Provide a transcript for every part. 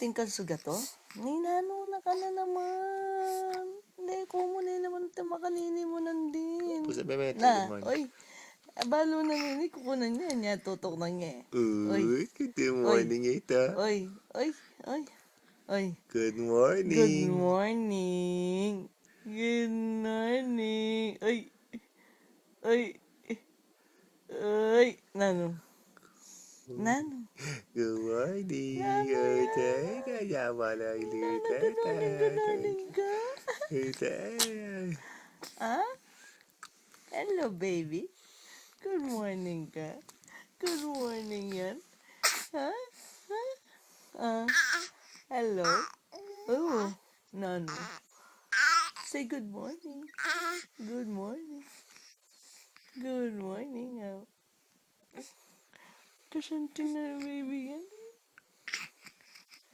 ating kansugat, oh. Ninano na ka na naman. Hindi, kumunay naman ito makanini mo nandin. Pusa bebe, Na, good morning. oy. Balo na nini, kukunan niya. Niya, tutok na niya. Uy, good morning ito. Oy. Good Good morning. morning. Good morning. Oy. Nano. Good morning. Kaya wala Good morning ka. Ah? Hello, baby. Good morning ka. Good morning yan. Ha? Hello? Oh, Nano. Say good morning. Good morning. Good morning. Oh. Kasanting na baby yan.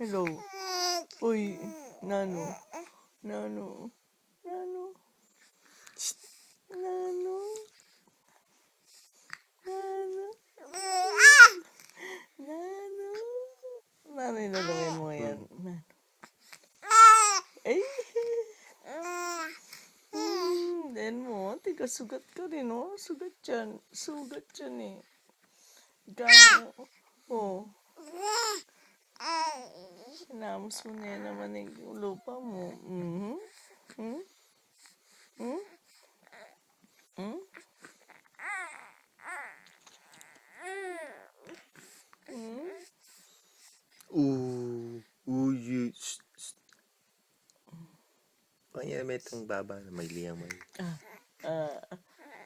Hello. Uy, Nano. Nano. Nano yung lalawin mo yan. Nano. Ay. Then mo, tiga sugat ka rin, oh. Sugat yan eh. Gano. Oh. Sinamos mo na yan naman yung lupa mo. You. Kaya may itong baba na may liyang may.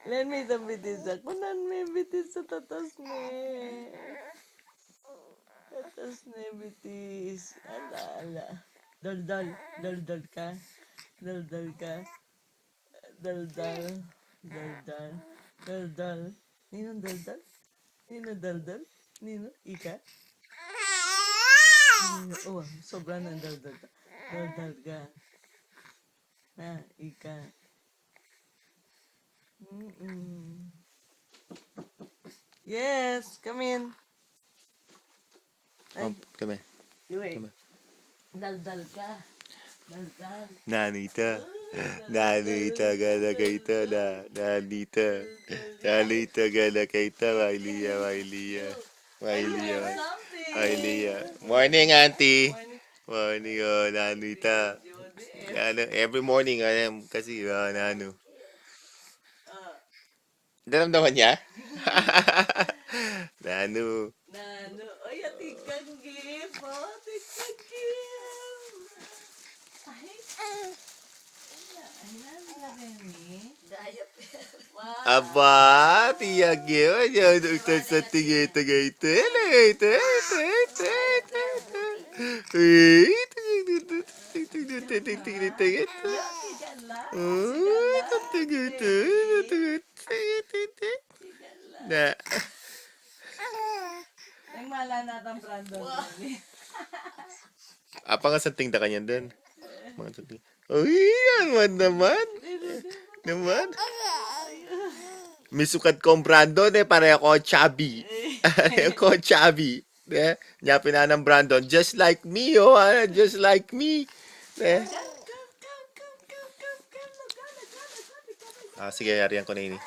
Len may tabitis ako. Nan may bitis sa tatas ni. Tatas ni bitis. Ala. Daldal ka. Daldal. Ninong daldal? Nino? Ika? Oh, sobra ng daldal. Daldal ka. Na, ika. Yes, come in. Ay, Come here. wait. Come on. Daldal ka. Daldal. Nanita gala kaita na. Nanita gala kaita. Wailia. Morning, auntie. Morning, Nanita. Every morning, kasi, Nano. Naramdaman niya? Nano. Ay, atikang gift. Atikang gift. Aba, tiyak yun. Sa tingay. Na. Nagmala natin Brandon. Apa nga sa tingda kanyan din? Uy, naman. May sukat kong Brandon pareho ko chubby. Ko chubby. Niya pinanang Brandon, just like me, just like me. Sige, yarihan ko na ini.